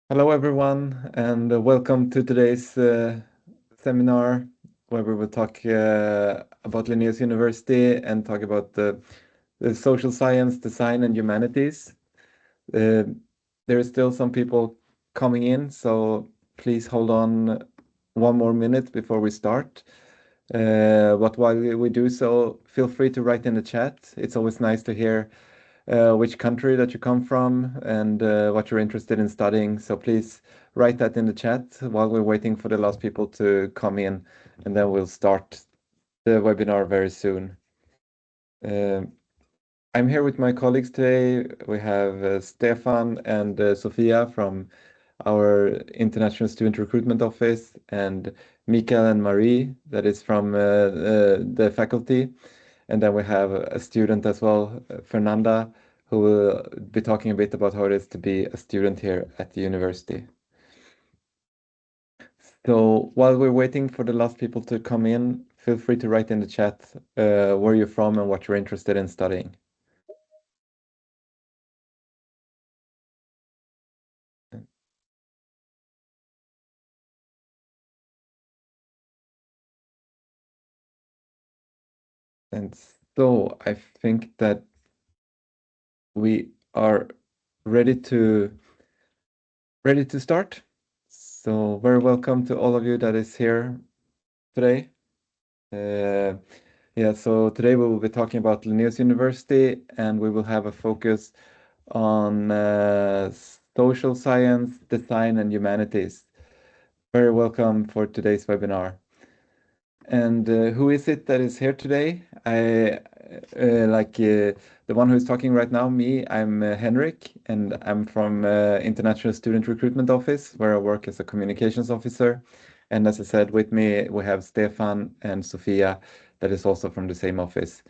Hello, everyone, and welcome to today's seminar where we will talk about Linnaeus University and talk about the social science, design, and humanities. Uh, there are still some people coming in, so please hold on one more minute before we start. But while we do so, feel free to write in the chat. It's always nice to hear which country that you come from and what you're interested in studying. So please write that in the chat while we're waiting for the last people to come in, and then we'll start the webinar very soon. I'm here with my colleagues today. We have Stefan and Sofia from our International Student Recruitment Office, and Mikael and Marie, that is from the faculty. And then we have a student as well, Fernanda, who will be talking a bit about how it is to be a student here at the university. So while we're waiting for the last people to come in, feel free to write in the chat where you're from and what you're interested in studying. And so I think that we are ready to start. So very welcome to all of you that is here today. Yeah, so today we will be talking about Linnaeus University, and we will have a focus on social science, design, and humanities. Very welcome for today's webinar. And who is it that is here today? The one who is talking right now, me, I'm Henrik, and I'm from International Student Recruitment Office, where I work as a communications officer. And as I said, with me, we have Stefan and Sofia, that is also from the same office.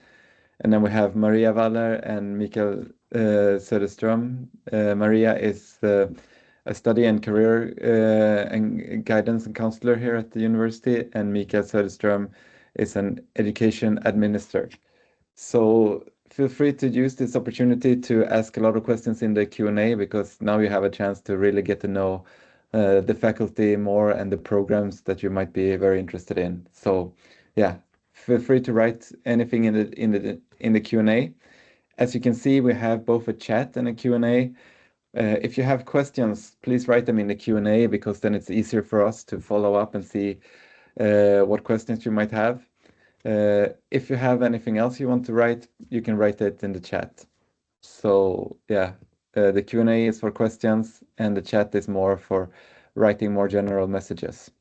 And then we have Maria Waller and Mikael Söderström. Maria is a study and career and guidance and counselor here at the university, and Mikael Söderström is an education administrator. So feel free to use this opportunity to ask a lot of questions in the Q&A, because now you have a chance to really get to know the faculty more and the programs that you might be very interested in. So yeah, feel free to write anything in the Q&A. As you can see, we have both a chat and a Q&A. If you have questions, please write them in the Q&A, because then it's easier for us to follow up and see what questions you might have. If you have anything else you want to write, you can write it in the chat. So yeah, the Q&A is for questions, and the chat is more for writing more general messages.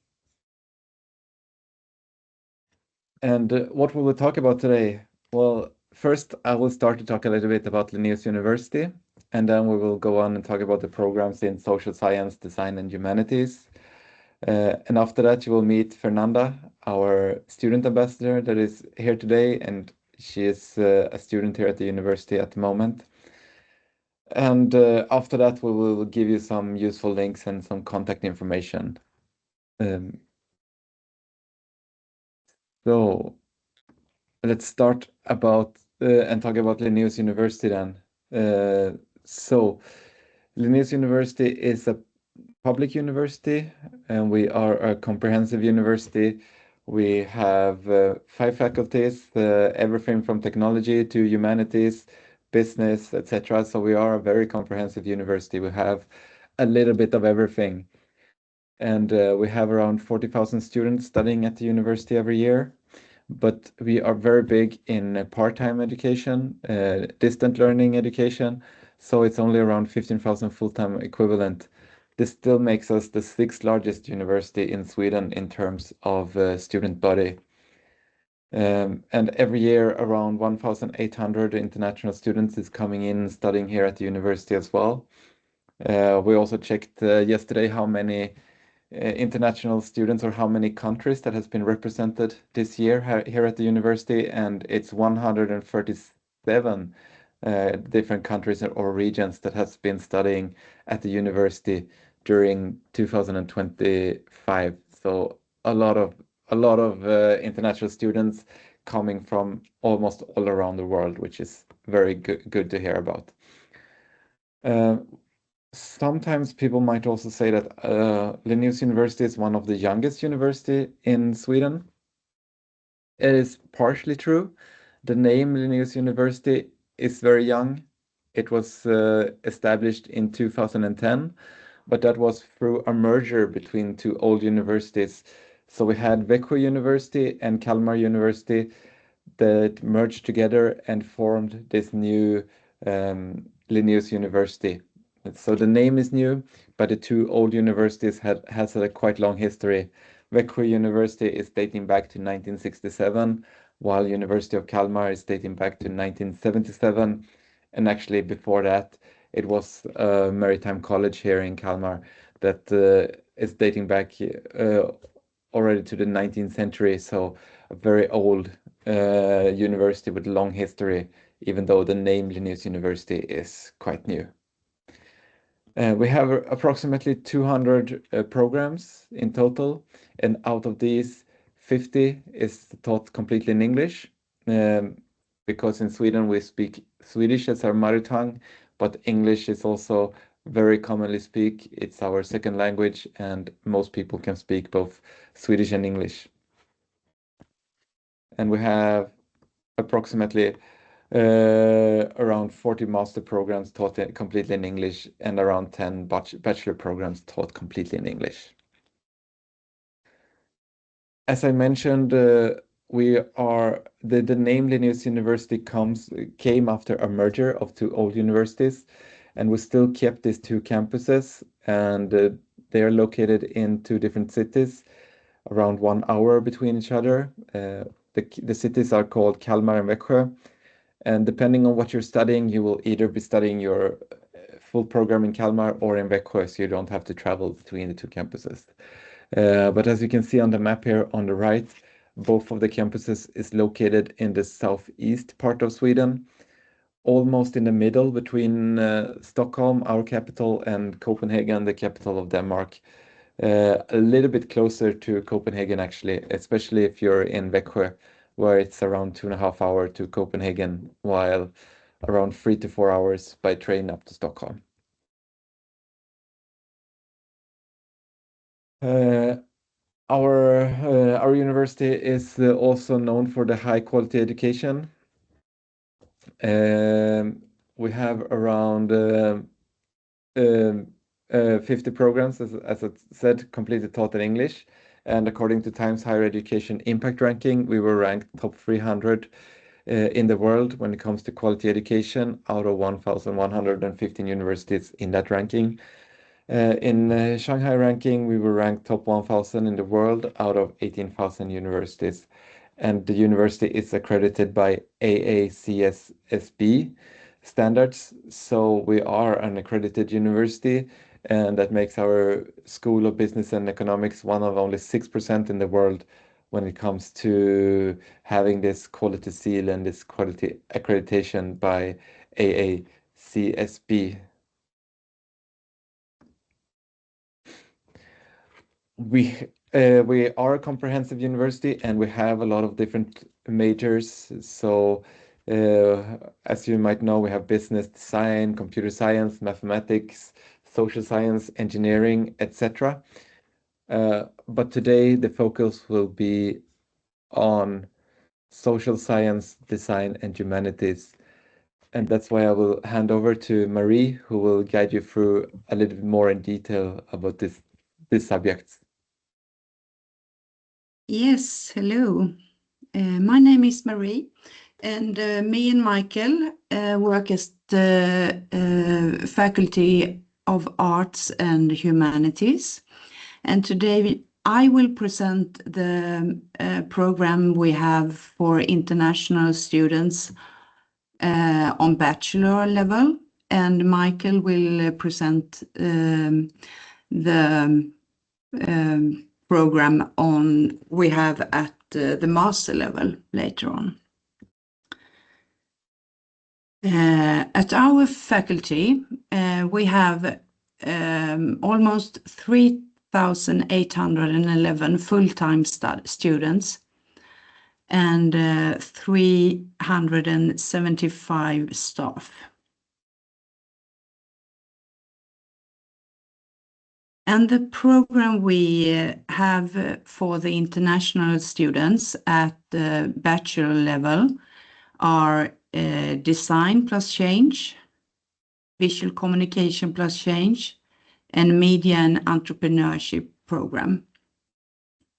And what we will talk about today? Well, first I will start to talk a little bit about Linnaeus University, and then we will go on and talk about the programs in social science, design, and humanities. And after that, you will meet Fernanda, our student ambassador that is here today, and she is a student here at the university at the moment. And after that, we will give you some useful links and some contact information. Um, so let's start about and talk about Linnaeus University then. So Linnaeus University is a public university, and we are a comprehensive university. We have 5 faculties, everything from technology to humanities, business, etc. So we are a very comprehensive university. We have a little bit of everything. And we have around 40,000 students studying at the university every year. But we are very big in part-time education, distant learning education. So it's only around 15,000 full-time equivalent. This still makes us the 6th largest university in Sweden in terms of student body. And every year, around 1,800 international students is coming in studying here at the university as well. We also checked yesterday how many international students, or how many countries that has been represented this year here at the university, and it's 137 different countries or regions that has been studying at the university during 2025. So a lot of international students coming from almost all around the world, which is very good to hear about. Uh, Sometimes people might also say that Linnaeus University is one of the youngest university in Sweden. It is partially true. The name Linnaeus University is very young. It was established in 2010, but that was through a merger between two old universities. So we had Växjö University and Kalmar University that merged together and formed this new Linnaeus University. So the name is new, but the two old universities has a quite long history. Växjö University is dating back to 1967, while University of Kalmar is dating back to 1977. And actually before that, it was a maritime college here in Kalmar that is dating back already to the 19th century. So a very old university with long history, even though the name Linnaeus University is quite new. We have approximately 200 programs in total, and out of these, 50 is taught completely in English, because in Sweden we speak Swedish as our mother tongue, but English is also very commonly speak. It's our second language, and most people can speak both Swedish and English. And we have approximately around 40 master programs taught completely in English and around 10 bachelor programs taught completely in English. As I mentioned, the name Linnaeus University came after a merger of two old universities, and we still kept these two campuses, and they are located in two different cities, around 1 hour between each other. The cities are called Kalmar and Växjö. And depending on what you're studying, you will either be studying your full program in Kalmar or in Växjö, so you don't have to travel between the two campuses. But as you can see on the map here on the right, both of the campuses is located in the southeast part of Sweden, almost in the middle between Stockholm, our capital, and Copenhagen, the capital of Denmark. A little bit closer to Copenhagen, actually, especially if you're in Växjö, where it's around 2.5 hours to Copenhagen, while around 3 to 4 hours by train up to Stockholm. Our university is also known for the high quality education. We have around 50 programs, as I said, completely taught in English. And according to Times Higher Education Impact Ranking, we were ranked top 300 in the world when it comes to quality education out of 1,115 universities in that ranking. In Shanghai ranking, we were ranked top 1,000 in the world out of 18,000 universities. And the university is accredited by AACSB standards. So we are an accredited university, and that makes our School of Business and Economics one of only 6% in the world when it comes to having this quality seal and this quality accreditation by AACSB. We are a comprehensive university, and we have a lot of different majors. So, as you might know, we have business design, computer science, mathematics, social science, engineering, etc. But today the focus will be on social science, design, and humanities. And that's why I will hand over to Marie, who will guide you through a little bit more in detail about these subjects. Yes, hello. My name is Marie, and me and Michael work as the Faculty of Arts and Humanities. And today I will present the program we have for international students on bachelor level, and Michael will present the program we have at the master level later on. At our faculty, we have almost 3,811 full-time students and 375 staff. And the program we have for the international students at the bachelor level are design plus change, visual communication plus change, and media and entrepreneurship program.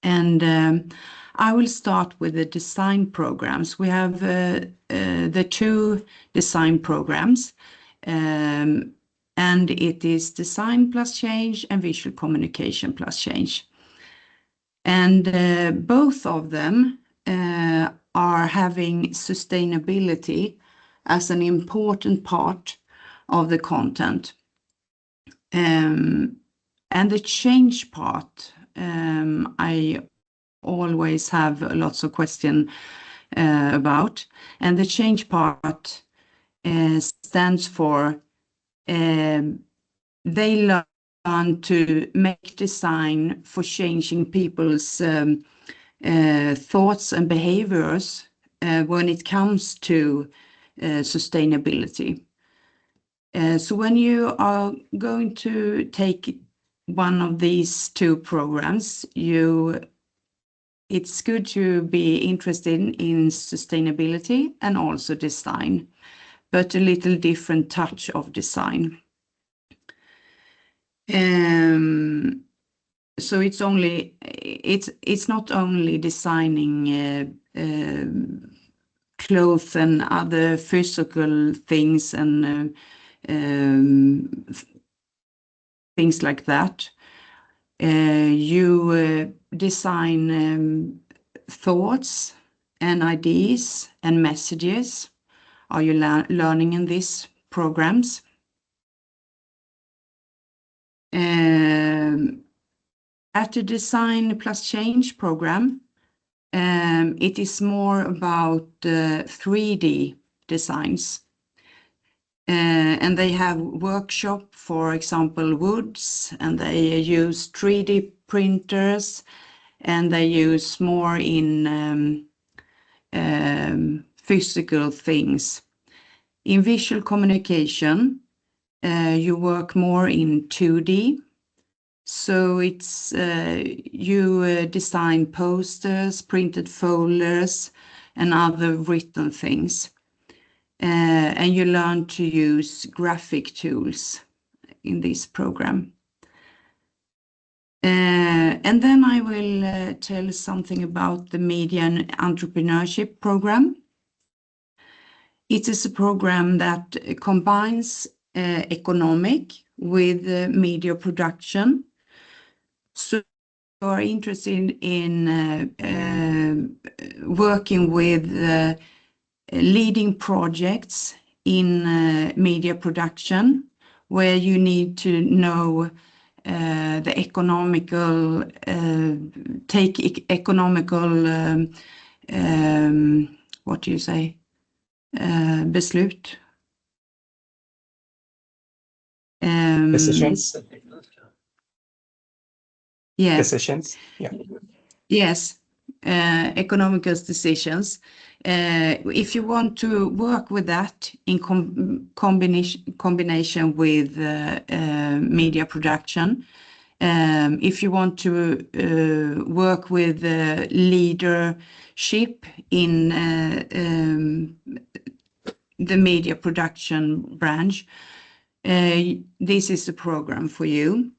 And I will start with the design programs. We have the 2 design programs, and it is design plus change and visual communication plus change. And both of them are having sustainability as an important part of the content. And the change part, I always have lots of questions about. And the change part stands for they learn to make design for changing people's thoughts and behaviors when it comes to sustainability. So when you are going to take one of these 2 programs, it's good to be interested in sustainability and also design, but a little different touch of design. So it's not only designing clothes and other physical things and things like that. You design thoughts and ideas and messages. Are you learning in these programs? At the Design plus Change program, it is more about 3D designs. And they have workshop, for example, woods, and they use 3D printers, and they use more in physical things. In visual communication, you work more in 2D. So it's you design posters, printed folders, and other written things. And you learn to use graphic tools in this program. And then I will tell something about the Media and Entrepreneurship program. It is a program that combines economic with media production. So you are interested in working with leading projects in media production, where you need to know the economical, what do you say, beslut? Decisions. Yeah. Decisions. Yeah. Yes, economical decisions. If you want to work with that in combination with media production, if you want to work with leadership in the media production branch, this is the program for you.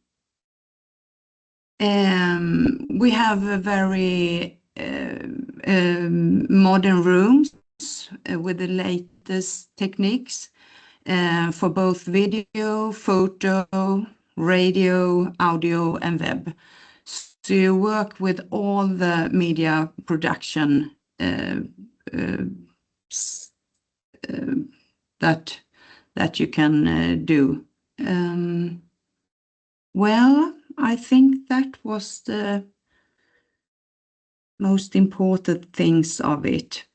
We have a very modern rooms with the latest techniques for both video, photo, radio, audio, and web. So you work with all the media production that you can do. Well, I think that was the most important things of it.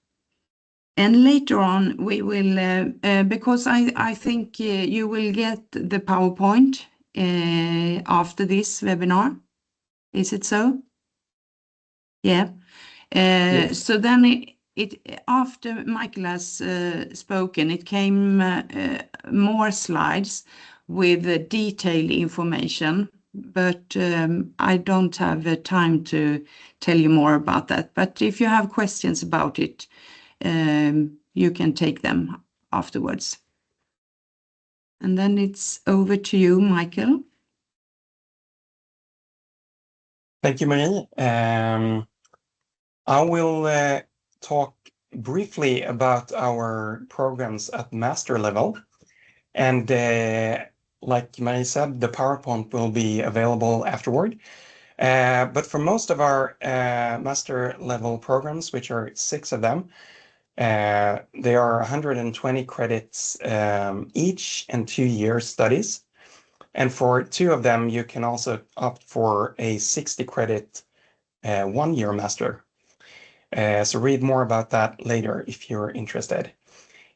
And later on, we will, because I think you will get the PowerPoint after this webinar. Is it so? Yeah. Yes. So then after Michael has spoken, it came more slides with detailed information but I don't have the time to tell you more about that. But if you have questions about it, you can take them afterwards. And then it's over to you, Michael. Thank you, Marie. I will talk briefly about our programs at master level. And like Marie said, the PowerPoint will be available afterward. But for most of our master level programs, which are 6 of them, they are 120 credits each and 2-year studies. And for 2 of them, you can also opt for a 60 credit 1-year master. So read more about that later if you're interested.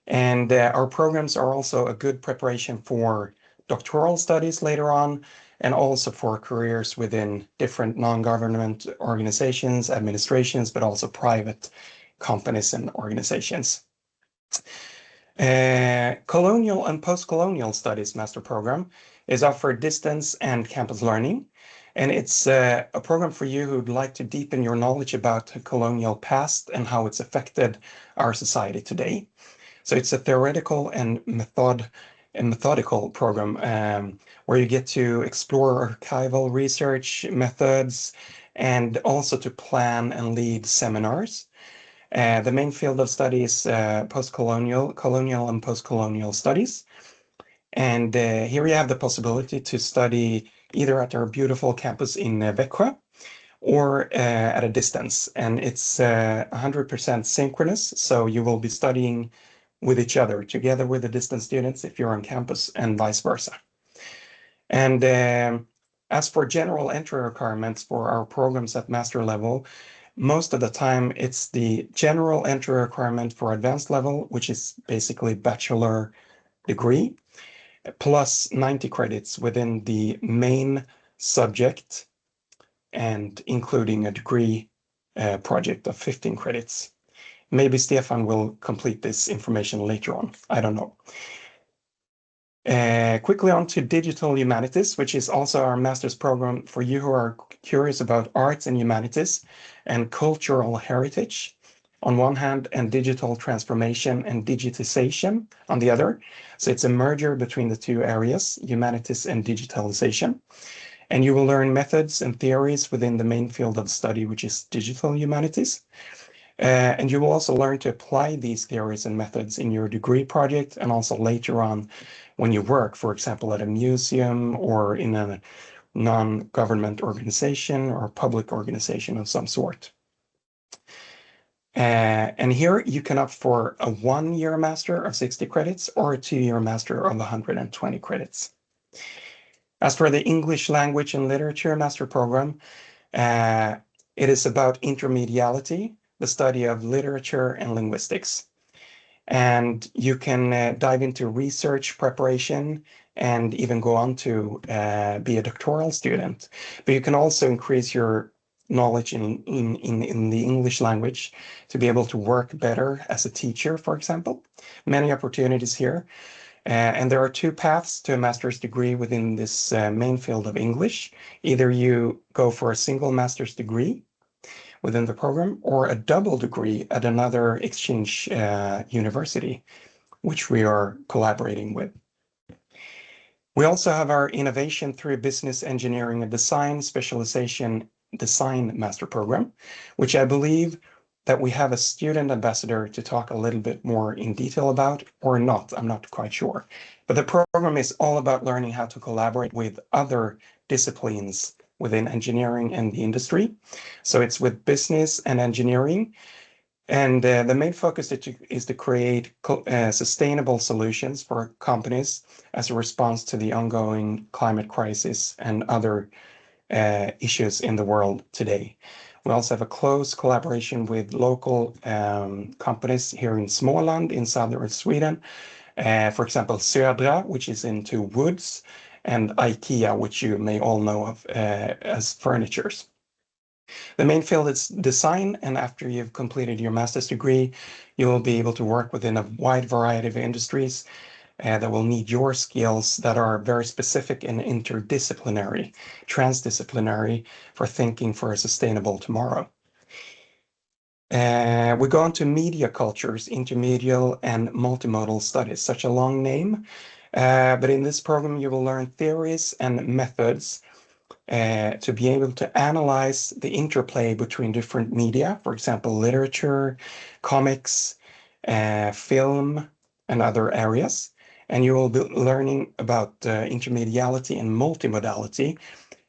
And our programs are also a good preparation for doctoral studies later on, and also for careers within different non-government organizations, administrations, but also private companies and organizations. Colonial and post-colonial studies master program is offered distance and campus learning. And it's a program for you who'd like to deepen your knowledge about the colonial past and how it's affected our society today. So it's a theoretical and methodical program where you get to explore archival research methods and also to plan and lead seminars. The main field of study is colonial and post-colonial studies. And here you have the possibility to study either at our beautiful campus in Växjö or at a distance. And it's 100% synchronous, so you will be studying with each other, together with the distance students if you're on campus, and vice versa. And as for general entry requirements for our programs at master level, most of the time it's the general entry requirement for advanced level, which is basically bachelor degree, plus 90 credits within the main subject, and including a degree project of 15 credits. Maybe Stefan will complete this information later on. I don't know. Quickly on to Digital Humanities, which is also our master's program for you who are curious about arts and humanities and cultural heritage on one hand, and digital transformation and digitization on the other. So it's a merger between the 2 areas, humanities and digitalization. And you will learn methods and theories within the main field of study, which is digital humanities. And you will also learn to apply these theories and methods in your degree project, and also later on when you work, for example, at a museum or in a non-government organization or public organization of some sort. And here you can opt for a 1-year master of 60 credits or a 2-year master of 120 credits. As for the English language and literature master program, it is about intermediality, the study of literature and linguistics. And you can dive into research preparation and even go on to be a doctoral student. But you can also increase your knowledge in the English language to be able to work better as a teacher, for example. Many opportunities here. And there are 2 paths to a master's degree within this main field of English. Either you go for a single master's degree within the program, or a double degree at another exchange university, which we are collaborating with. We also have our Innovation through Business Engineering and Design Specialization Design Master Program, which I believe that we have a student ambassador to talk a little bit more in detail about, or not, I'm not quite sure. But the program is all about learning how to collaborate with other disciplines within engineering and the industry. So it's with business and engineering. And the main focus is to create sustainable solutions for companies as a response to the ongoing climate crisis and other issues in the world today. We also have a close collaboration with local companies here in Småland in southern Sweden. For example, Södra, which is into woods, and IKEA, which you may all know of as furnitures. The main field is design, and after you've completed your master's degree, you will be able to work within a wide variety of industries, that will need your skills that are very specific and interdisciplinary, transdisciplinary for thinking for a sustainable tomorrow. We go on to media cultures, intermedial and multimodal studies, such a long name. But in this program, you will learn theories and methods to be able to analyze the interplay between different media, for example, literature, comics, film, and other areas. And you will be learning about intermediality and multimodality,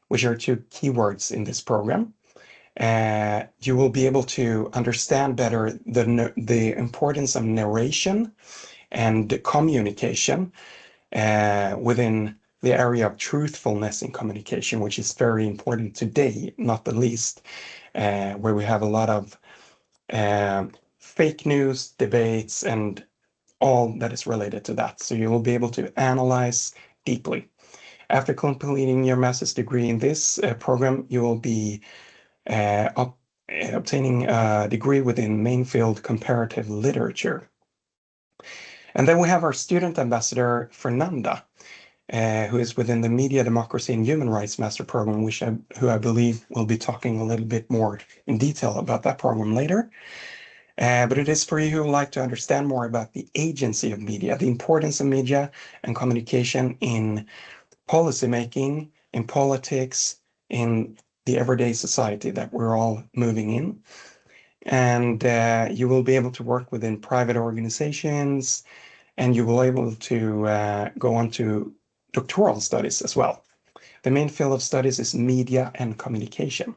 which are two keywords in this program. You will be able to understand better the importance of narration and communication within the area of truthfulness in communication, which is very important today, not the least, where we have a lot of fake news, debates, and all that is related to that. So you will be able to analyze deeply. After completing your master's degree in this program, you will be obtaining a degree within main field comparative literature. And then we have our student ambassador, Fernanda, who is within the Media, Democracy and Human Rights Master Program, who I believe will be talking a little bit more in detail about that program later. But it is for you who would like to understand more about the agency of media, the importance of media and communication in policymaking, in politics, in the everyday society that we're all moving in. And you will be able to work within private organizations, and you will be able to go on to doctoral studies as well. The main field of studies is media and communication.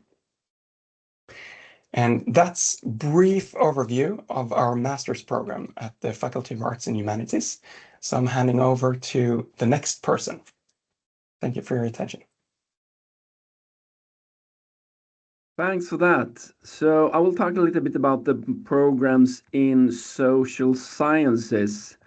And that's a brief overview of our master's program at the Faculty of Arts and Humanities. So I'm handing over to the next person. Thank you for your attention. Thanks for that. So I will talk a little bit about the programs in social sciences.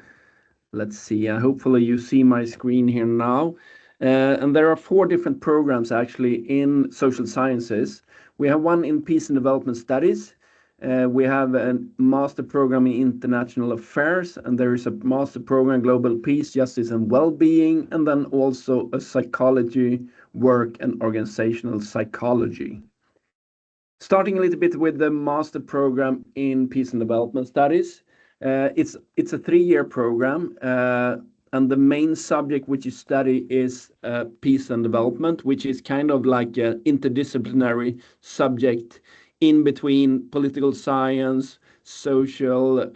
Let's see, hopefully you see my screen here now. And there are 4 different programs actually in social sciences. We have one in peace and development studies. We have a master program in international affairs, and there is a master program in global peace, justice and well-being, and then also a psychology, work and organizational psychology. Starting a little bit with the master program in peace and development studies. It's a 3-year program, and the main subject which you study is peace and development, which is kind of like an interdisciplinary subject in between political science, sociology,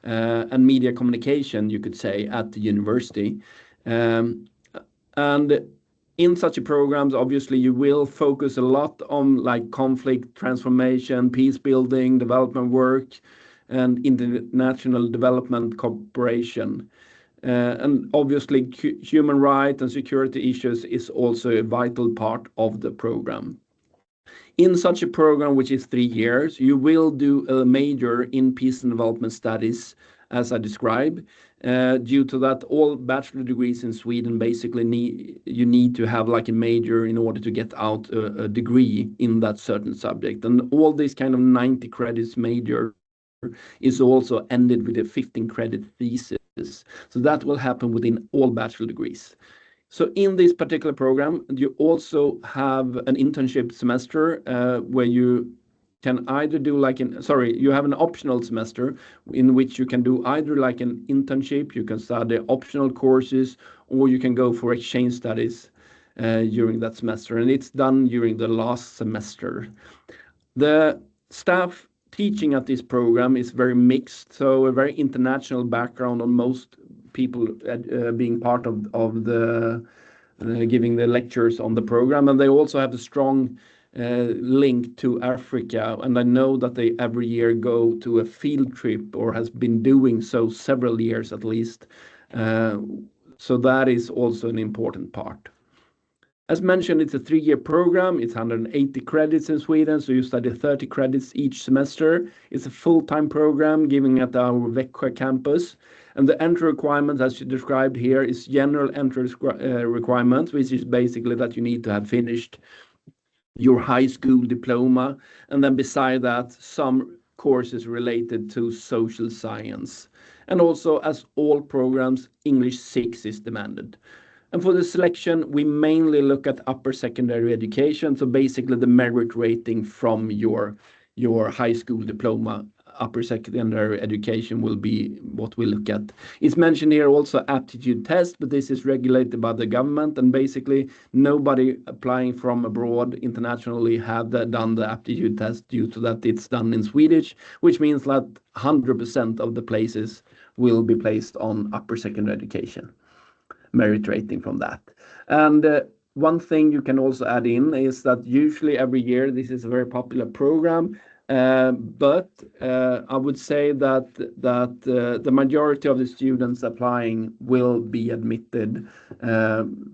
and media communication, you could say, at the university. And in such a programs, obviously, you will focus a lot on like conflict transformation, peace building, development work, and international development cooperation. And obviously, human rights and security issues is also a vital part of the program. In such a program, which is 3 years, you will do a major in peace and development studies, as I described. Due to that, all bachelor degrees in Sweden basically need to have like a major in order to get out a degree in that certain subject. And all these kind of 90 credits major is also ended with a 15 credit thesis. So that will happen within all bachelor degrees. So in this particular program, you also have an internship semester where you can either do like you have an optional semester in which you can do either like an internship, you can study optional courses, or you can go for exchange studies during that semester. And it's done during the last semester. The staff teaching at this program is very mixed, so a very international background on most people being part of the giving the lectures on the program, and they also have a strong link to Africa, and I know that they every year go to a field trip or has been doing so several years at least. So that is also an important part. As mentioned, it's a 3-year program. It's 180 credits in Sweden, so you study 30 credits each semester. It's a full-time program given at our Växjö campus. And the entry requirements, as you described here, is general entry requirements, which is basically that you need to have finished your high school diploma, and then beside that, some courses related to social science. And also, as all programs, English 6 is demanded. And for the selection, we mainly look at upper secondary education, so basically the merit rating from your high school diploma. Upper secondary education will be what we look at. It's mentioned here also aptitude test, but this is regulated by the government, and basically nobody applying from abroad internationally have done the aptitude test due to that it's done in Swedish, which means that 100% of the places will be placed on upper secondary education merit rating from that. And one thing you can also add in is that usually every year this is a very popular program, but I would say that the majority of the students applying will be admitted.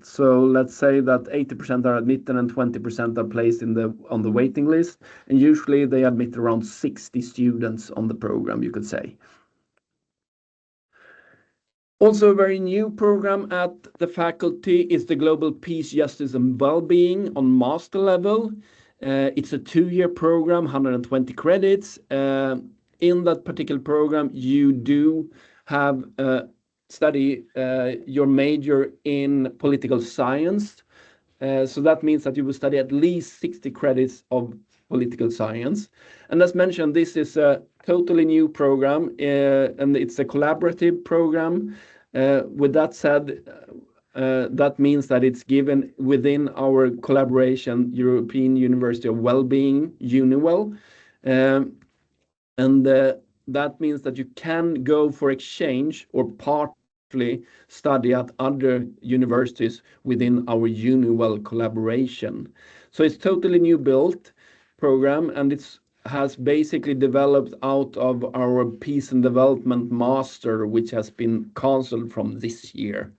So let's say that 80% are admitted and 20% are placed on the waiting list, and usually they admit around 60 students on the program, you could say. Also, a very new program at the faculty is the Global Peace, Justice and Wellbeing on master level. It's a 2-year program, 120 credits. In that particular program, you do have study your major in political science. So that means that you will study at least 60 credits of political science. And as mentioned, this is a totally new program, and it's a collaborative program. With that said, that means that it's given within our collaboration, European University of Wellbeing, UniWell. And that means that you can go for exchange or partly study at other universities within our UniWell collaboration. So it's totally new built program, and it's has basically developed out of our Peace and Development Master, which has been cancelled from this year.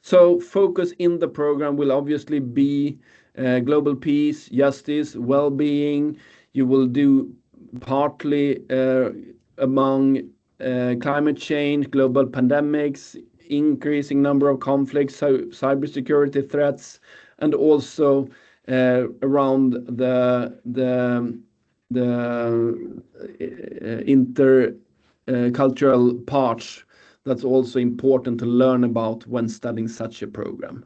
So focus in the program will obviously be global peace, justice, well-being. You will do partly among climate change, global pandemics, increasing number of conflicts, so cybersecurity threats, and also around the intercultural parts that's also important to learn about when studying such a program.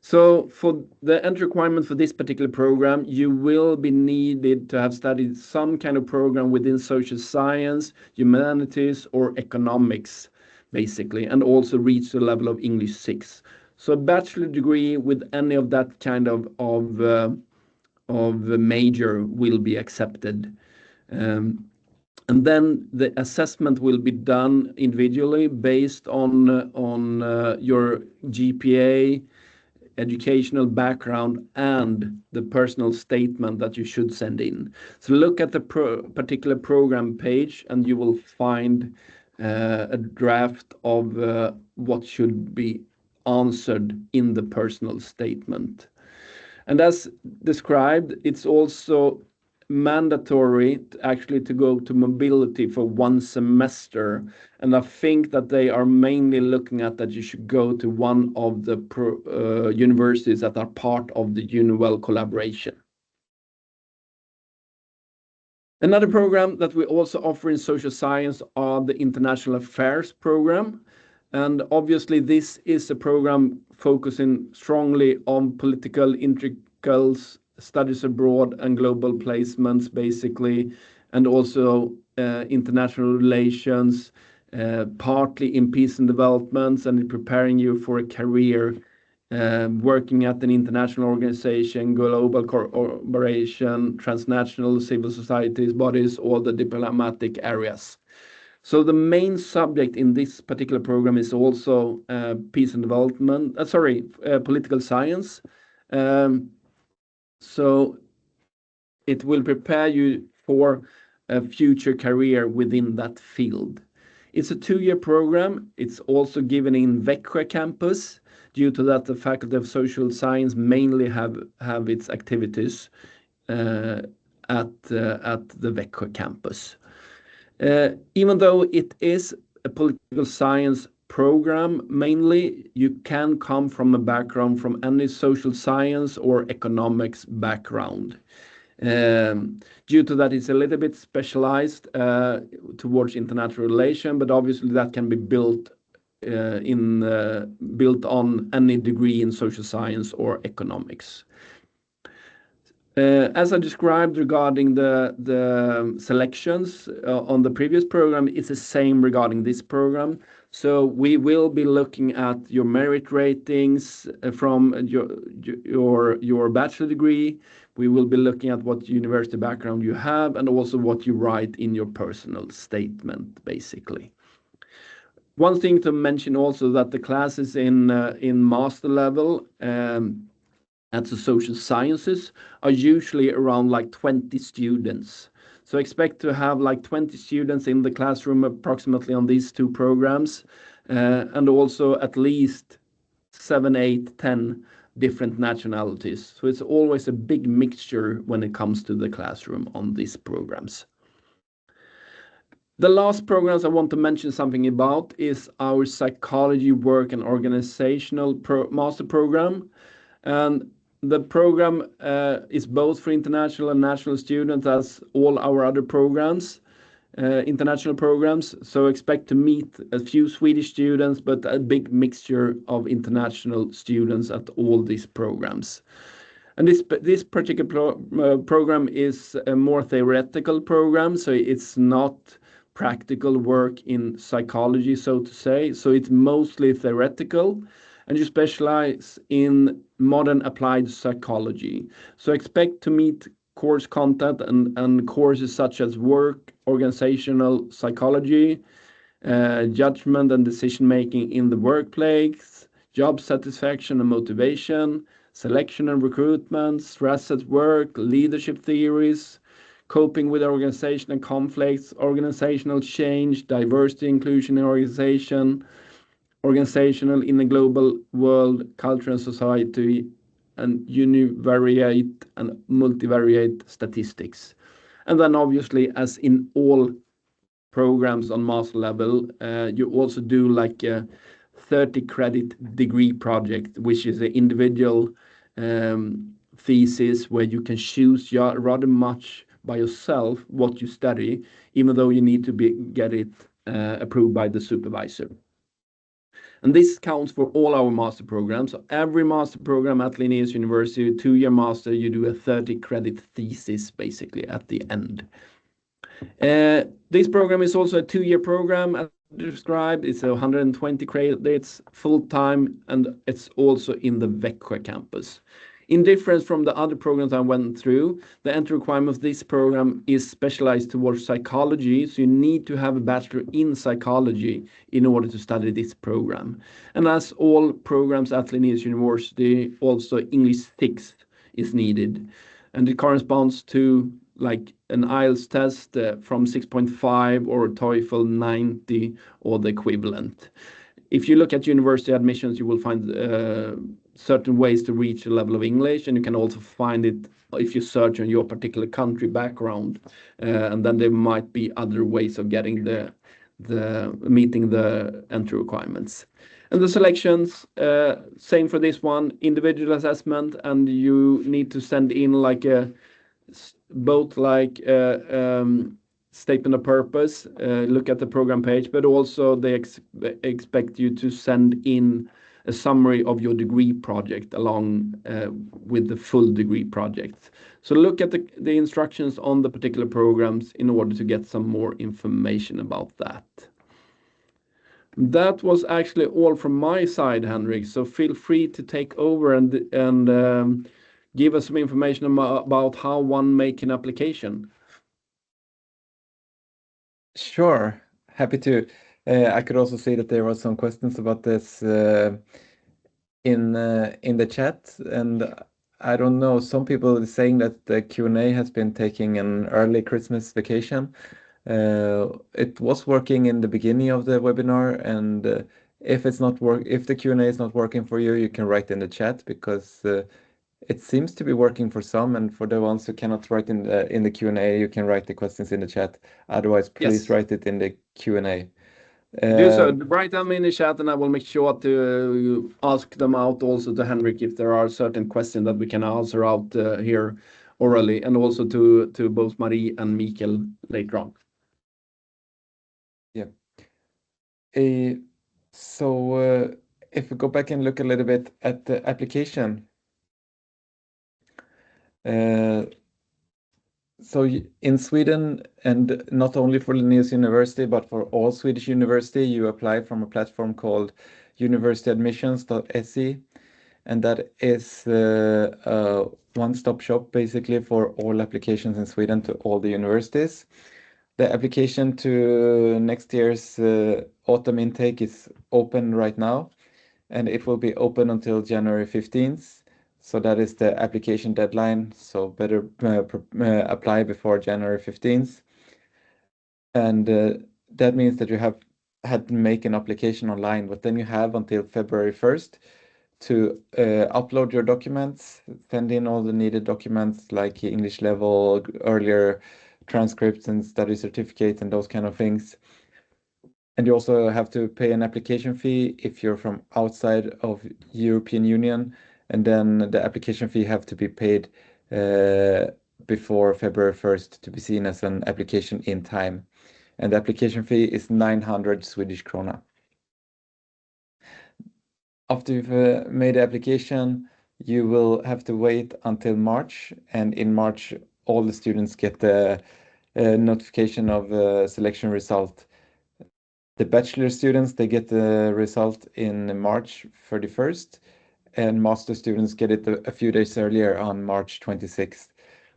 So for the entry requirement for this particular program, you will be needed to have studied some kind of program within social science, humanities, or economics, basically, and also reach the level of English 6. So a bachelor degree with any of that kind of major will be accepted. And then the assessment will be done individually based on your GPA, educational background, and the personal statement that you should send in. So look at the particular program page, and you will find a draft of what should be answered in the personal statement. And as described, it's also mandatory actually to go to mobility for 1 semester. And I think that they are mainly looking at that you should go to one of the universities that are part of the UniWell collaboration. Another program that we also offer in social science are the International Affairs program. And obviously this is a program focusing strongly on political intricals, studies abroad and global placements, basically, and also international relations, partly in peace and development, and in preparing you for a career working at an international organization, global cooperation, transnational civil societies, bodies, all the diplomatic areas. So the main subject in this particular program is also peace and development, political science. So it will prepare you for a future career within that field. It's a 2-year program. It's also given in Växjö campus. Due to that, the Faculty of Social Science mainly have its activities at the Växjö campus. Even though it is a political science program, mainly, you can come from a background from any social science or economics background. Due to that, it's a little bit specialized towards international relation, but obviously that can be built on any degree in social science or economics. As I described regarding the selections on the previous program, it's the same regarding this program. So we will be looking at your merit ratings from your bachelor degree. We will be looking at what university background you have and also what you write in your personal statement, basically. One thing to mention also that the classes in master level at the social sciences are usually around like 20 students. So expect to have like 20 students in the classroom approximately on these two programs, and also at least 7, 8, 10 different nationalities. So it's always a big mixture when it comes to the classroom on these programs. The last programs I want to mention something about is our psychology, work and organizational master program. And the program is both for international and national students as all our other programs, international programs. So expect to meet a few Swedish students, but a big mixture of international students at all these programs. And this particular program is a more theoretical program, so it's not practical work in psychology, so to say. So it's mostly theoretical, and you specialize in modern applied psychology. So expect to meet course content and courses such as work, organizational psychology, judgment and decision making in the workplace, job satisfaction and motivation, selection and recruitment, stress at work, leadership theories, coping with organization and conflicts, organizational change, diversity, inclusion in organization, organizational in a global world, culture and society, and univariate and multivariate statistics. And then obviously, as in all programs on master level, you also do like a 30 credit degree project, which is an individual thesis where you can choose rather much by yourself what you study, even though you need to get it approved by the supervisor. And this counts for all our master programs. So every master program at Linnaeus University, 2-year master, you do a 30 credit thesis basically at the end. This program is also a 2-year program as described. It's 120 credits full-time, and it's also in the Växjö campus. In difference from the other programs I went through, the entry requirement of this program is specialized towards psychology, so you need to have a bachelor in psychology in order to study this program. And as all programs at Linnaeus University, also English 6 is needed, and it corresponds to like an IELTS test from 6.5 or TOEFL 90 or the equivalent. If you look at university admissions, you will find certain ways to reach a level of English, and you can also find it if you search on your particular country background, and then there might be other ways of getting the meeting the entry requirements. And the selections, same for this one, individual assessment, and you need to send in like both like statement of purpose, look at the program page, but also they expect you to send in a summary of your degree project along with the full degree project. So look at the instructions on the particular programs in order to get some more information about that. That was actually all from my side, Henrik. So feel free to take over and give us some information about how one make an application. Sure, happy to. I could also see that there were some questions about this in the chat, and I don't know, some people are saying that the Q&A has been taking an early Christmas vacation. It was working in the beginning of the webinar, and if the Q&A is not working for you, you can write in the chat, because it seems to be working for some, and for the ones who cannot write in the Q&A, you can write the questions in the chat. Otherwise, please write it in the Q&A. Do so. Write them in the chat, and I will make sure to ask them out also to Henrik if there are certain questions that we can answer out here orally, and also to both Marie and Mikael later on. Yeah. So if we go back and look a little bit at the application, so in Sweden, and not only for Linnaeus University, but for all Swedish university, you apply from a platform called universityadmissions.se, and that is a one-stop shop basically for all applications in Sweden to all the universities. The application to next year's autumn intake is open right now, and it will be open until January 15th. So that is the application deadline. So better apply before January 15th. And that means that you have had to make an application online, but then you have until February 1st to upload your documents, send in all the needed documents like English level, earlier transcripts and study certificates and those kind of things. And you also have to pay an application fee if you're from outside of European Union, and then the application fee have to be paid before February 1st to be seen as an application in time. And the application fee is 900 Swedish krona. After you've made the application, you will have to wait until March, and in March, all the students get the notification of the selection result. The bachelor students, they get the result in March 31st, and master students get it a few days earlier on March 26th,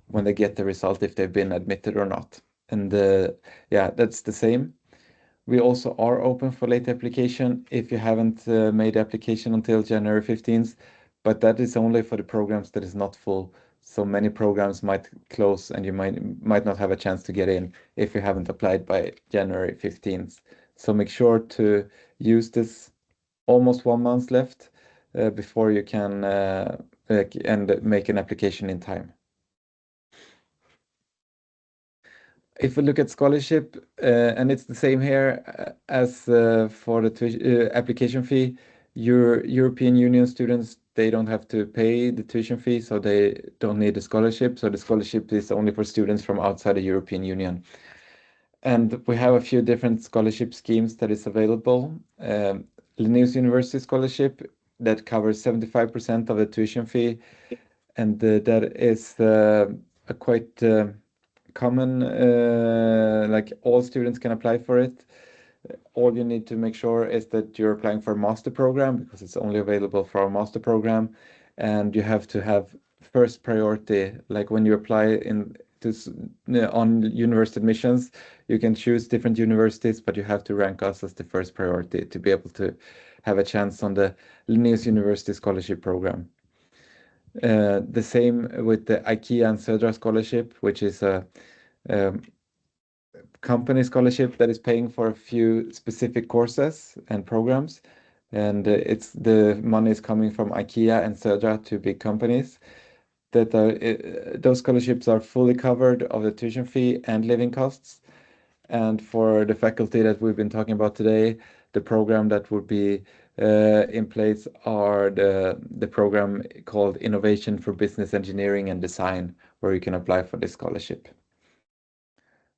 when they get the result if they've been admitted or not. And yeah, that's the same. We also are open for late application if you haven't made application until January 15th, but that is only for the programs that is not full. So many programs might close and you might not have a chance to get in if you haven't applied by January 15th. So make sure to use this almost 1 month left before you can and make an application in time. If we look at scholarship, and it's the same here as for the application fee, your European Union students, they don't have to pay the tuition fee, so they don't need a scholarship. So the scholarship is only for students from outside the European Union. And we have a few different scholarship schemes that is available. Linnaeus University scholarship that covers 75% of the tuition fee, and that is a quite common, like all students can apply for it. All you need to make sure is that you're applying for a master program, because it's only available for a master program, and you have to have first priority. Like when you apply on university admissions, you can choose different universities, but you have to rank us as the first priority to be able to have a chance on the Linnaeus University scholarship program. The same with the IKEA and Södra scholarship, which is a company scholarship that is paying for a few specific courses and programs, and it's the money is coming from IKEA and Södra, two big companies. That those scholarships are fully covered of the tuition fee and living costs. And for the faculty that we've been talking about today, the program that would be in place are the program called Innovation for Business Engineering and Design, where you can apply for this scholarship.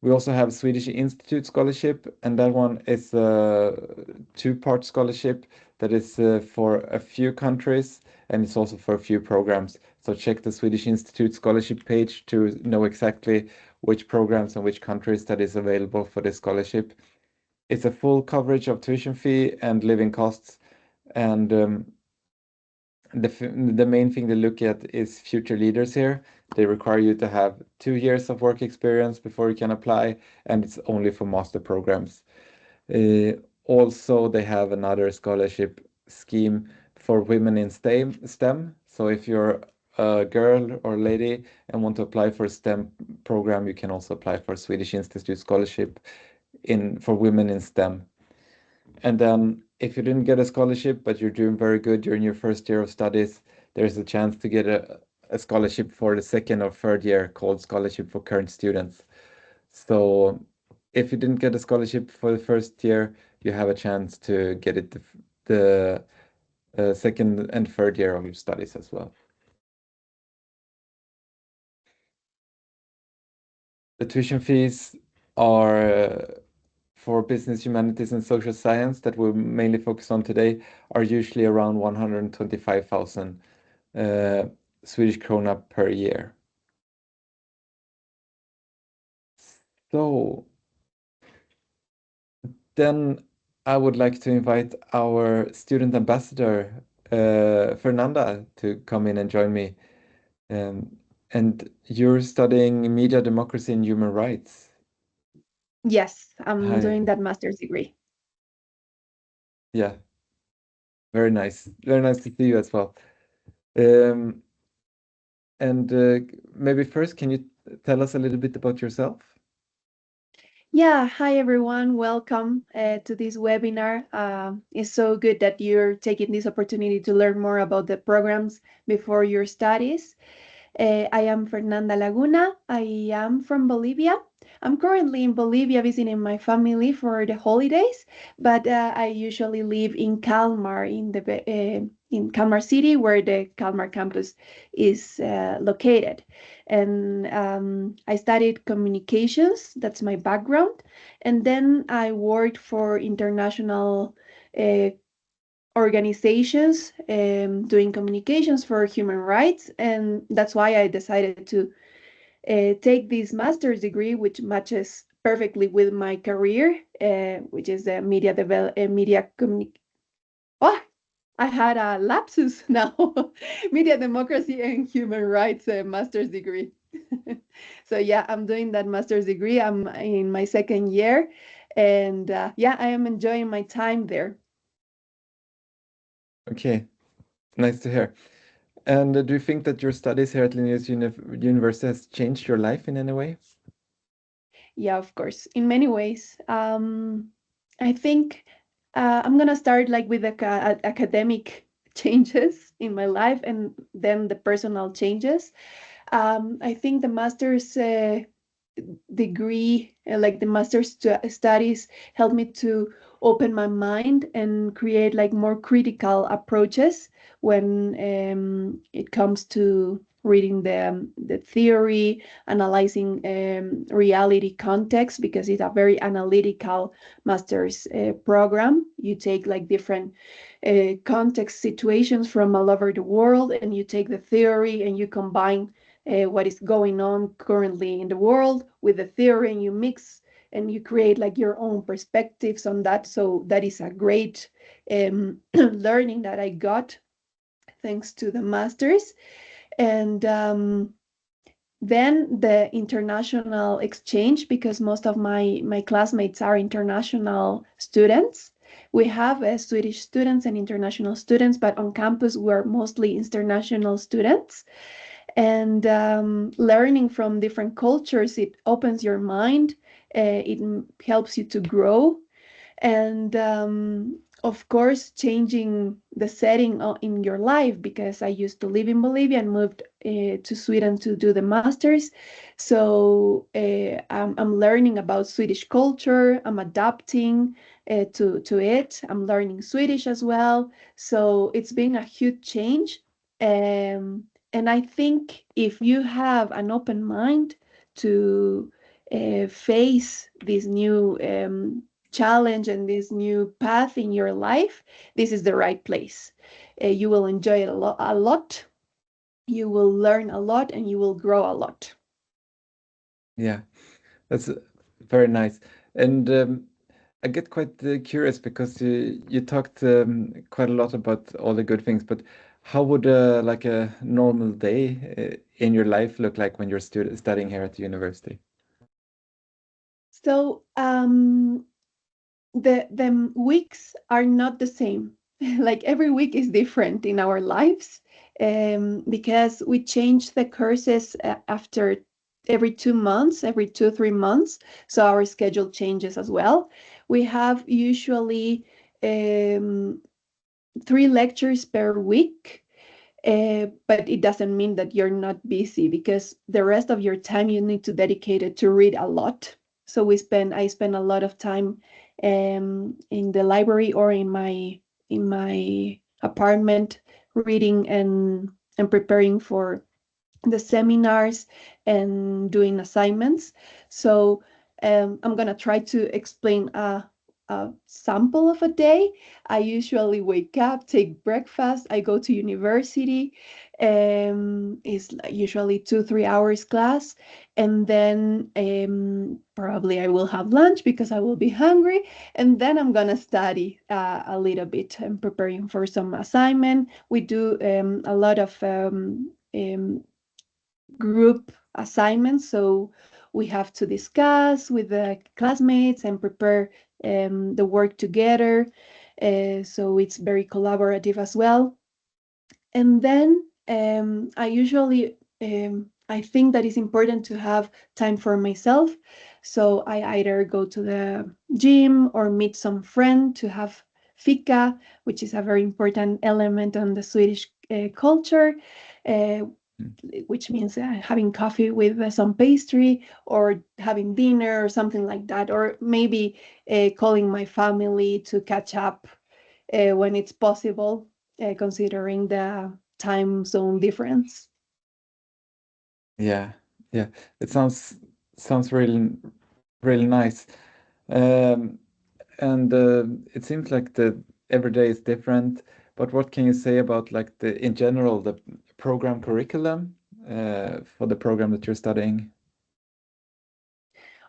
We also have Swedish Institute Scholarship, and that one is a two-part scholarship that is for a few countries, and it's also for a few programs. So check the Swedish Institute Scholarship page to know exactly which programs and which countries that is available for this scholarship. It's a full coverage of tuition fee and living costs, and the main thing to look at is future leaders here. They require you to have 2 years of work experience before you can apply, and it's only for master programs. Also, they have another scholarship scheme for women in STEM. So if you're a girl or lady and want to apply for a STEM program, you can also apply for a Swedish Institute scholarship for women in STEM. And then if you didn't get a scholarship, but you're doing very good during your first year of studies, there's a chance to get a scholarship for the second or third year called Scholarship for Current Students. So if you didn't get a scholarship for the first year, you have a chance to get it the second and third year of your studies as well. the tuition fees are for business, humanities, and social science that we're mainly focused on today are usually around 125,000 Swedish krona per year. So then I would like to invite our student ambassador, Fernanda, to come in and join me. And you're studying media, democracy, and human rights. Yes, I'm Hi. doing that master's degree. Yeah, very nice. Very nice to see you as well. And maybe first, can you tell us a little bit about yourself? Yeah, hi everyone. Welcome to this webinar. It's so good that you're taking this opportunity to learn more about the programs before your studies. I am Fernanda Laguna. I am from Bolivia. I'm currently in Bolivia visiting my family for the holidays, but I usually live in Kalmar, in Kalmar City, where the Kalmar campus is located. And I studied communications. That's my background. And then I worked for international organizations doing communications for human rights, and that's why I decided to take this master's degree, which matches perfectly with my career, which is media Oh, I had a lapsus now. Media democracy and human rights master's degree. So yeah, I'm doing that master's degree. I'm in my second year, and yeah, I am enjoying my time there. Okay, nice to hear. And do you think that your studies here at Linnaeus University has changed your life in any way? Yeah, of course, in many ways. I think I'm gonna start like with the academic changes in my life and then the personal changes. I think the master's degree, like the master's studies, helped me to open my mind and create like more critical approaches when it comes to reading the theory, analyzing reality context, because it's a very analytical master's program. You take like different context situations from all over the world, and you take the theory and you combine what is going on currently in the world with the theory, and you mix and you create like your own perspectives on that. So that is a great learning that I got thanks to the masters. And then the international exchange, because most of my classmates are international students. We have Swedish students and international students, but on campus we're mostly international students. And learning from different cultures, it opens your mind, it helps you to grow, and of course changing the setting in your life, because I used to live in Bolivia and moved to Sweden to do the masters. So I'm learning about Swedish culture, I'm adapting to it, I'm learning Swedish as well. So it's been a huge change. And I think if you have an open mind to face this new challenge and this new path in your life, this is the right place. You will enjoy it a lot. You will learn a lot and you will grow a lot. Yeah, that's very nice. And I get quite curious because you talked quite a lot about all the good things, but how would like a normal day in your life look like when you're studying here at the university? So the weeks are not the same. Like every week is different in our lives, because we change the courses after every 2 months, every 3 months. So our schedule changes as well. We have usually 3 lectures per week. But it doesn't mean that you're not busy, because the rest of your time you need to dedicate it to read a lot. So I spend a lot of time in the library or in my apartment reading and preparing for the seminars and doing assignments. So I'm going to try to explain a sample of a day. I usually wake up, take breakfast, I go to university. It's usually 2-3 hours class, and then probably I will have lunch because I will be hungry, and then I'm gonna study a little bit and preparing for some assignment. We do a lot of group assignments, so we have to discuss with the classmates and prepare the work together. So it's very collaborative as well. And then I usually I think that it's important to have time for myself. So I either go to the gym or meet some friend to have fika, which is a very important element on the Swedish culture. Which means having coffee with some pastry, or having dinner or something like that, or maybe calling my family to catch up when it's possible, considering the time zone difference. Yeah, yeah. It sounds really nice. Um, and it seems like the every day is different. But what can you say about like in general the program curriculum for the program that you're studying?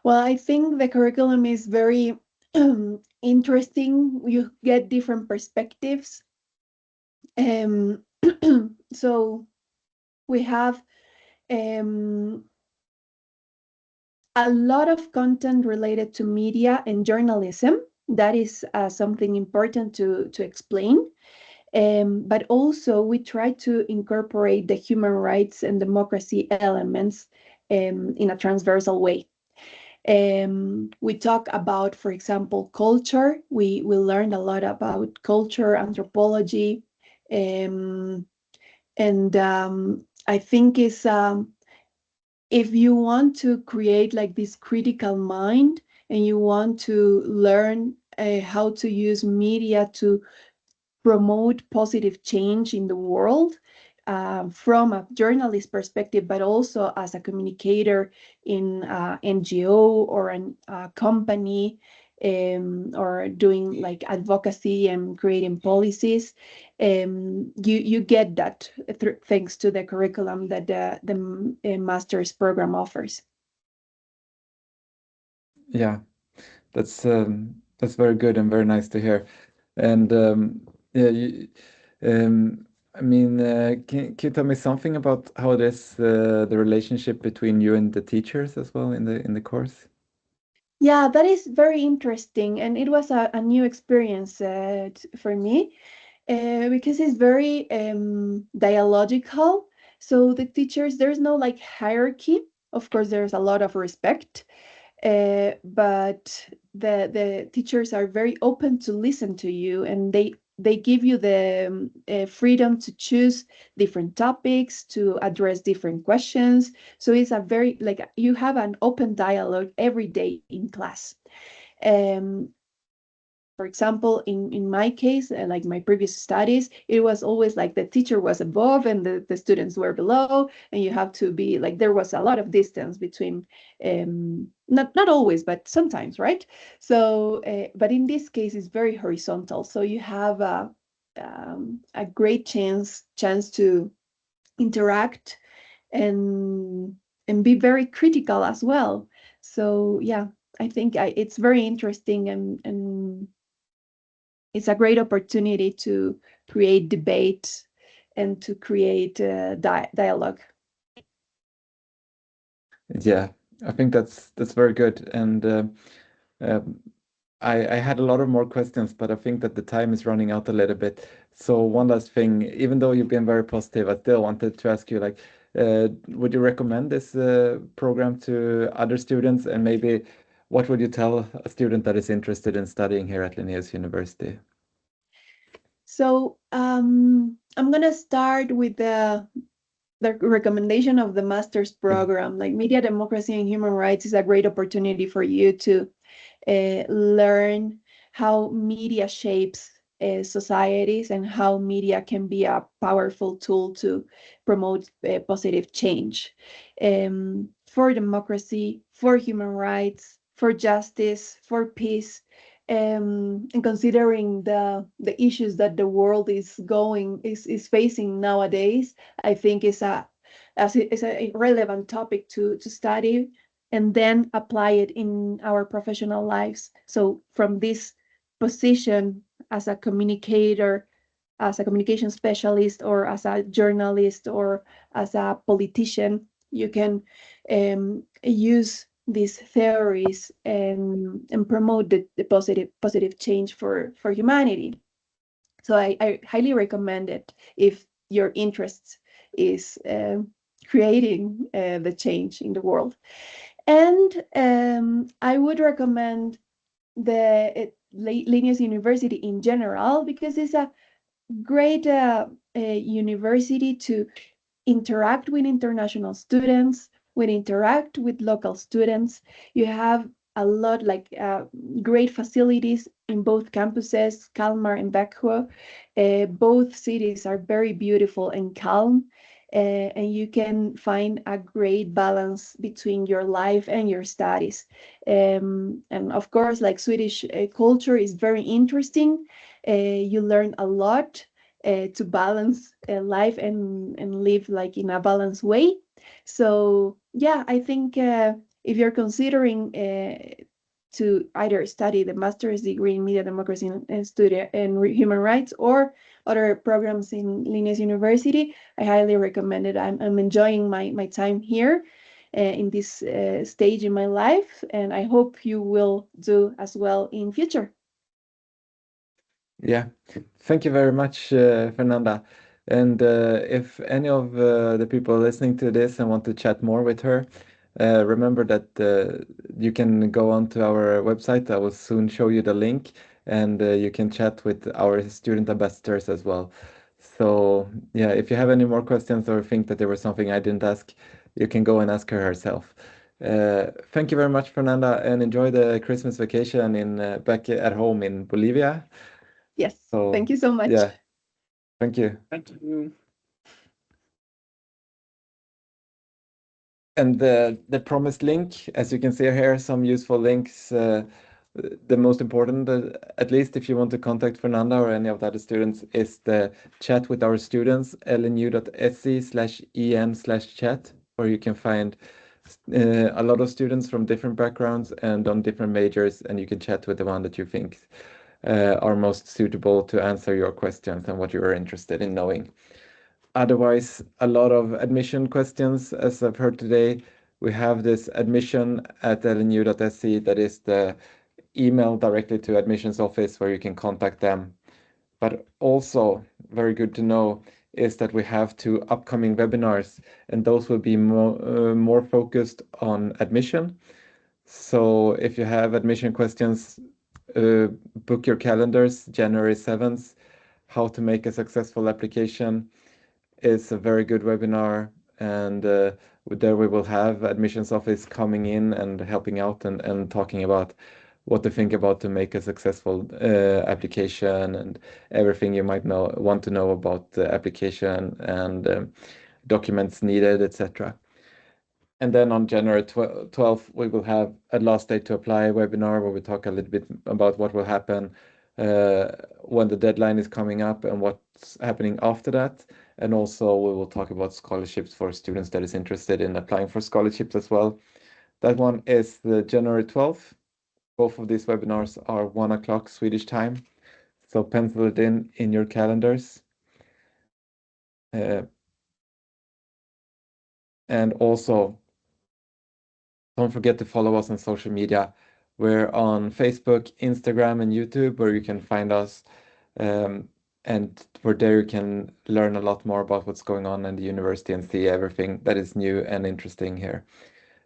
Well, I think the curriculum is very interesting. You get different perspectives. Um, so we have a lot of content related to media and journalism. That is something important to explain. But also we try to incorporate the human rights and democracy elements in a transversal way. We talk about, for example, culture. We learned a lot about culture, anthropology, and I think is if you want to create like this critical mind and you want to learn how to use media to promote positive change in the world, from a journalist perspective, but also as a communicator in NGO or a company, or doing like advocacy and creating policies. You get that thanks to the curriculum that the master's program offers. Yeah, that's very good and very nice to hear. And yeah, I mean, can you tell me something about how it is the relationship between you and the teachers as well in the course? Yeah, that is very interesting, and it was a new experience for me, because it's very dialogical. So the teachers, there's no like hierarchy. Of course, there's a lot of respect, but the teachers are very open to listen to you, and they give you the freedom to choose different topics, to address different questions. So it's a very like you have an open dialogue every day in class. um, for example, in my case, like my previous studies, it was always like the teacher was above and the students were below, and you have to be like there was a lot of distance between, not always, but sometimes, right? So, but in this case, it's very horizontal. So you have a great chance to interact and be very critical as well. So yeah, I think it's very interesting, and it's a great opportunity to create debate and to create dialogue. Yeah, I think that's very good. And um, I had a lot of more questions, but I think that the time is running out a little bit. So one last thing, even though you've been very positive, I still wanted to ask you, like, would you recommend this program to other students? And maybe what would you tell a student that is interested in studying here at Linnaeus University? So I'm gonna start with the recommendation of the master's program. Like media democracy and human rights is a great opportunity for you to learn how media shapes societies and how media can be a powerful tool to promote positive change for democracy, for human rights, for justice, for peace, and considering the issues that the world is facing nowadays, I think is a relevant topic to study and then apply it in our professional lives. So from this position as a communicator, as a communication specialist, or as a journalist, or as a politician, you can use these theories and promote the positive change for humanity. So I highly recommend it if your interest is creating the change in the world. And I would recommend the Linnaeus University in general, because it's a great university to interact with international students, with interact with local students. You have a lot like great facilities in both campuses, Kalmar and Växjö. Both cities are very beautiful and calm. And you can find a great balance between your life and your studies. And of course, like Swedish culture is very interesting. You learn a lot to balance life and live like in a balanced way. So yeah, I think if you're considering to either study the master's degree in media democracy and study and human rights, or other programs in Linnaeus University, I highly recommend it. I'm enjoying my time here in this stage in my life, and I hope you will do as well in future. Yeah, thank you very much, Fernanda. And if any of the people listening to this and want to chat more with her, remember that you can go onto our website. I will soon show you the link, and you can chat with our student ambassadors as well. So yeah, if you have any more questions or think that there was something I didn't ask, you can go and ask her herself. Thank you very much, Fernanda, and enjoy the Christmas vacation in back at home in Bolivia. Yes, So thank you so much. yeah, thank you. Thank you. And the promised link, as you can see here, some useful links. The most important, at least if you want to contact Fernanda or any of the other students, is the chat with our students, lnu.se/en/chat, where you can find a lot of students from different backgrounds and on different majors, and you can chat with the one that you think are most suitable to answer your questions and what you are interested in knowing. Otherwise, a lot of admission questions, as I've heard today. We have this admission@lnu.se, that is the email directly to admissions office where you can contact them. But also very good to know is that we have 2 upcoming webinars, and those will be more focused on admission. So if you have admission questions, book your calendars. January 7th, how to make a successful application is a very good webinar, and there we will have admissions office coming in and helping out and talking about what to think about to make a successful application and everything you might want to know about the application and documents needed, etc. And then on January 12th, we will have a last day to apply webinar where we talk a little bit about what will happen when the deadline is coming up and what's happening after that. And also we will talk about scholarships for students that is interested in applying for scholarships as well. That one is the January 12th. Both of these webinars are 1 o'clock Swedish time. So pencil it in your calendars. And also, don't forget to follow us on social media. We're on Facebook, Instagram, and YouTube, where you can find us. And where there you can learn a lot more about what's going on in the university and see everything that is new and interesting here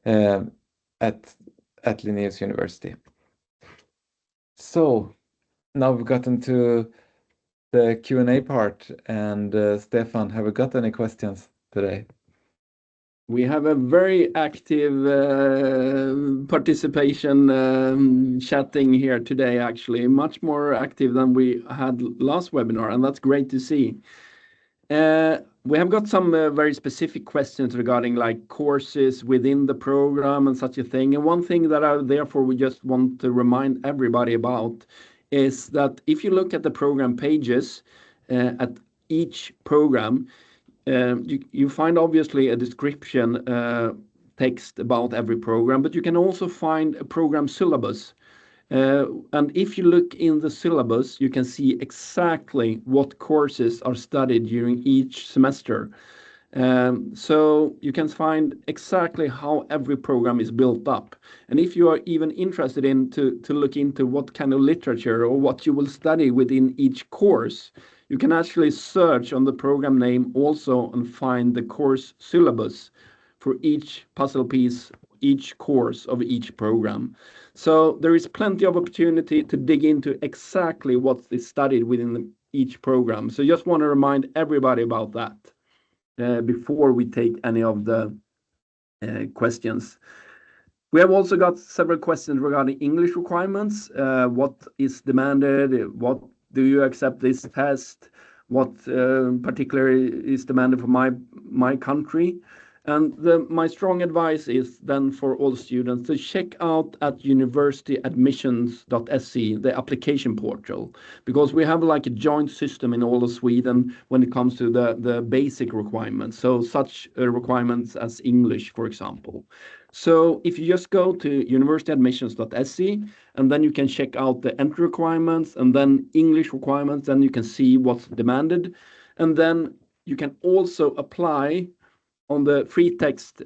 at Linnaeus University. So now we've gotten to the Q&A part, and Stefan, have we got any questions today? We have a very active participation chatting here today, actually, much more active than we had last webinar, and that's great to see. We have got some very specific questions regarding like courses within the program and such a thing. And one thing that I therefore we just want to remind everybody about is that if you look at the program pages at each program, you find obviously a description text about every program, but you can also find a program syllabus. And if you look in the syllabus, you can see exactly what courses are studied during each semester. So you can find exactly how every program is built up. And if you are even interested in to look into what kind of literature or what you will study within each course, you can actually search on the program name also and find the course syllabus for each puzzle piece, each course of each program. So there is plenty of opportunity to dig into exactly what is studied within each program. So just want to remind everybody about that before we take any of the questions. We have also got several questions regarding English requirements. What is demanded? What do you accept this test? What particularly is demanded for my country? And my strong advice is then for all students to check out at universityadmissions.se, the application portal, because we have like a joint system in all of Sweden when it comes to the basic requirements. So such requirements as English, for example. So if you just go to universityadmissions.se and then you can check out the entry requirements and then English requirements, then you can see what's demanded. And then you can also apply on the free text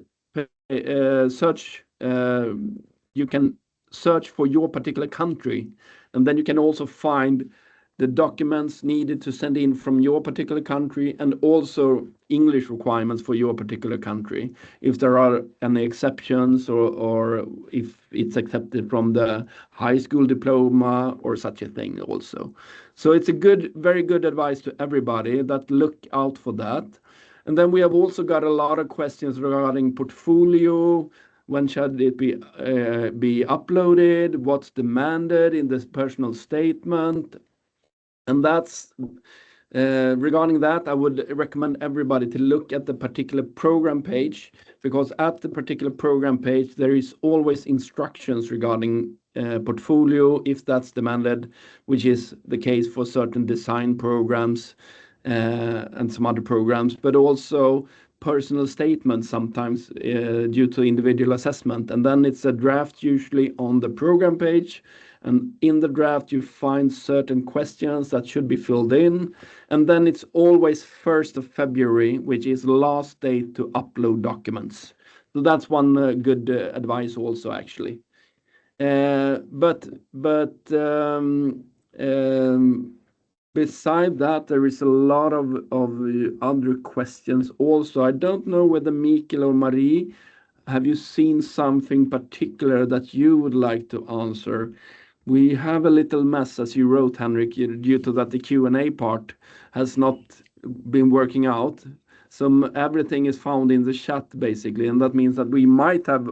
search. You can search for your particular country, and then you can also find the documents needed to send in from your particular country and also English requirements for your particular country, if there are any exceptions or if it's accepted from the high school diploma or such a thing also. So it's a very good advice to everybody that look out for that. And then we have also got a lot of questions regarding portfolio. When should it be uploaded? What's demanded in this personal statement? And that's regarding that, I would recommend everybody to look at the particular program page, because at the particular program page, there is always instructions regarding portfolio, if that's demanded, which is the case for certain design programs and some other programs, but also personal statements sometimes due to individual assessment. And then it's a draft usually on the program page. And in the draft, you find certain questions that should be filled in. And then it's always 1st of February, which is the last date to upload documents. So that's one good advice also, actually. Beside that, there is a lot of other questions also. I don't know whether Mikael or Marie, have you seen something particular that you would like to answer? We have a little mess, as you wrote, Henrik, due to that the Q&A part has not been working out. So everything is found in the chat, basically, and that means that we might have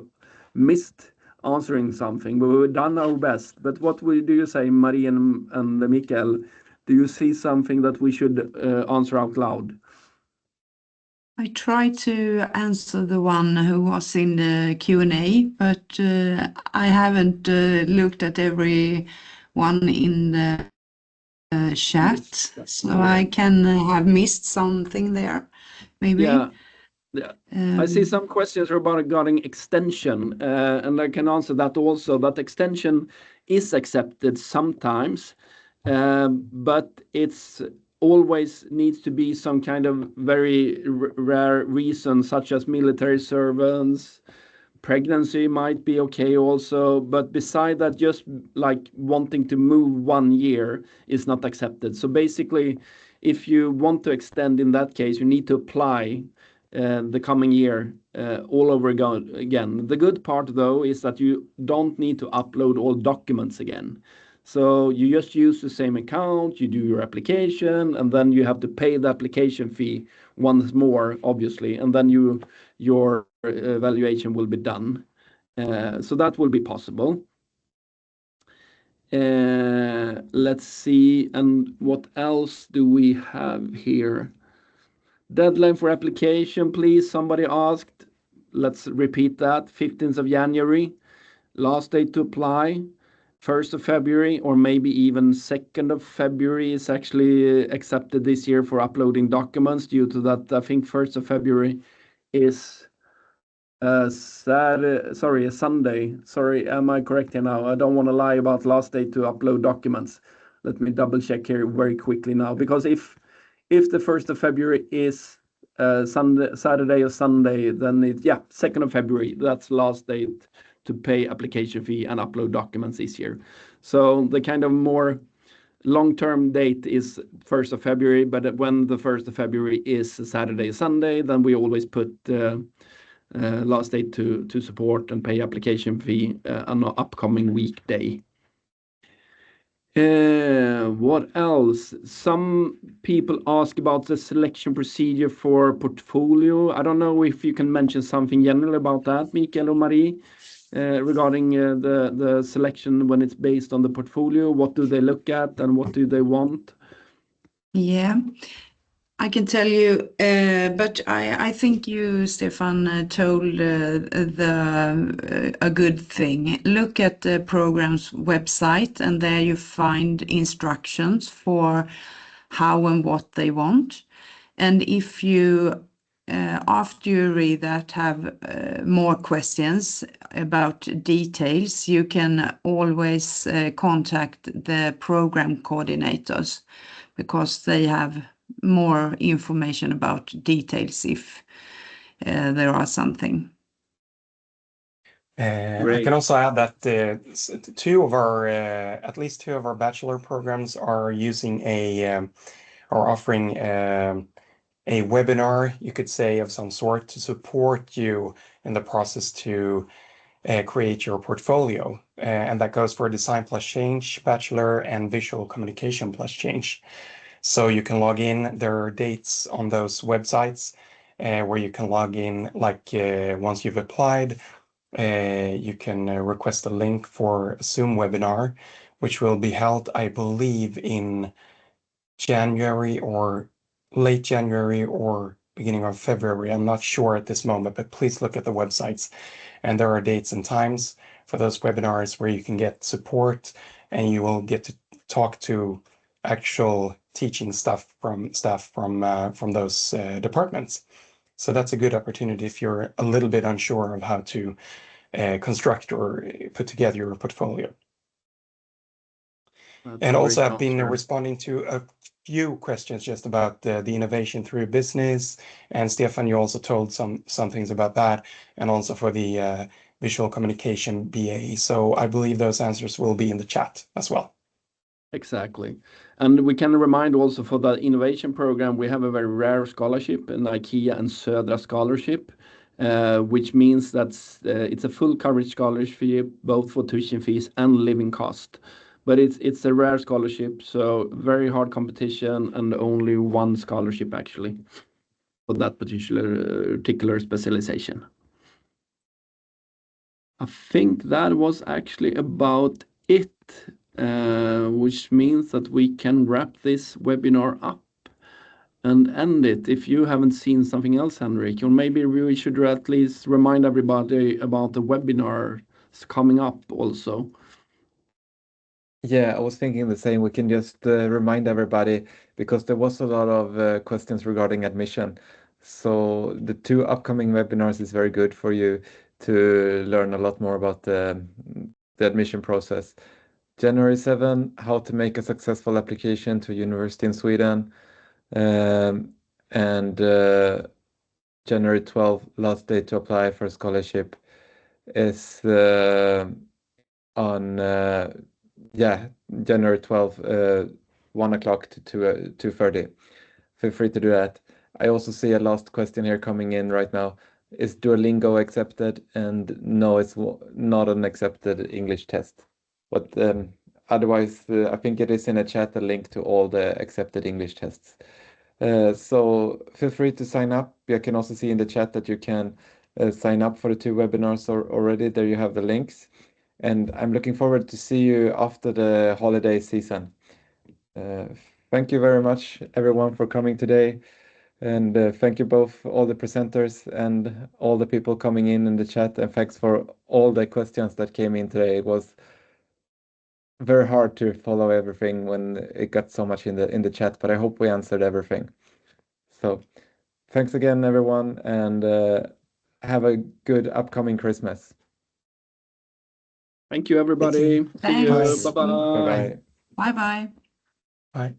missed answering something, but we've done our best. But what do you say, Marie and Mikael? Do you see something that we should answer out loud? I tried to answer the one who was in the Q&A, but I haven't looked at every one in the chat, so I can have missed something there, maybe. Yeah. I see some questions regarding extension, and I can answer that also. That extension is accepted sometimes, but it's always needs to be some kind of very rare reason, such as military servants. Pregnancy might be okay also, but beside that, just like wanting to move 1 year is not accepted. So basically, if you want to extend in that case, you need to apply the coming year all over again. The good part, though, is that you don't need to upload all documents again. So you just use the same account, you do your application, and then you have to pay the application fee once more, obviously, and then your evaluation will be done. So that will be possible. Let's see, and what else do we have here? Deadline for application, please. Somebody asked. Let's repeat that. 15th of January. Last date to apply. 1st of February, or maybe even 2nd of February is actually accepted this year for uploading documents, due to that. I think 1st of February is a Sunday. Sorry, am I correct here now? I don't want to lie about last day to upload documents. Let me double check here very quickly now, because if the 1st of February is Saturday or Sunday, then it's 2nd of February. That's last date to pay application fee and upload documents this year. So the kind of more long-term date is 1st of February, but when the 1st of February is Saturday or Sunday, then we always put last date to support and pay application fee on an upcoming weekday. What else? Some people ask about the selection procedure for portfolio. I don't know if you can mention something general about that, Mikael or Marie, regarding the selection when it's based on the portfolio. What do they look at and what do they want? Yeah, I can tell you, but I think you, Stefan, told a good thing. Look at the program's website, and there you find instructions for how and what they want. And if you, after you read that, have more questions about details, you can always contact the program coordinators, because they have more information about details if there are something. I can also add that at least two of our bachelor programs are using or offering a webinar, you could say, of some sort to support you in the process to create your portfolio. And that goes for Design plus Change Bachelor and Visual Communication plus Change. So you can log in. There are dates on those websites where you can log in, like once you've applied, you can request a link for a Zoom webinar, which will be held, I believe, in January or late January or beginning of February. I'm not sure at this moment, but please look at the websites. And there are dates and times for those webinars where you can get support, and you will get to talk to actual teaching staff from those departments. So that's a good opportunity if you're a little bit unsure of how to construct or put together your portfolio. And also, I've been responding to a few questions just about the innovation through business. And Stefan, you also told some things about that, and also for the visual communication BA. So I believe those answers will be in the chat as well. Exactly. And we can remind also for the innovation program, we have a very rare scholarship, an IKEA and Södra scholarship, which means that it's a full coverage scholarship, both for tuition fees and living cost. But it's a rare scholarship, so very hard competition, and only one scholarship actually for that particular specialization. I think that was actually about it. Which means that we can wrap this webinar up and end it. If you haven't seen something else, Henrik, or maybe we should at least remind everybody about the webinar coming up also. Yeah, I was thinking the same. We can just remind everybody, because there was a lot of questions regarding admission. So the 2 upcoming webinars is very good for you to learn a lot more about the admission process. January 7, how to make a successful application to a university in Sweden. And January 12, last day to apply for a scholarship, is on January 12, 1 o'clock to 2:30. Feel free to do that. I also see a last question here coming in right now. Is Duolingo accepted? And no, it's not an accepted English test. But otherwise, I think it is in a chat, a link to all the accepted English tests. So feel free to sign up. I can also see in the chat that you can sign up for the 2 webinars already. There you have the links. And I'm looking forward to see you after the holiday season. Thank you very much, everyone, for coming today. And thank you both, all the presenters and all the people coming in the chat. And thanks for all the questions that came in today. It was very hard to follow everything when it got so much in the chat, but I hope we answered everything. So thanks again, everyone, and have a good upcoming Christmas. Thank you, everybody. See you. Thanks. Bye-bye. Bye-bye. Bye-bye. Bye.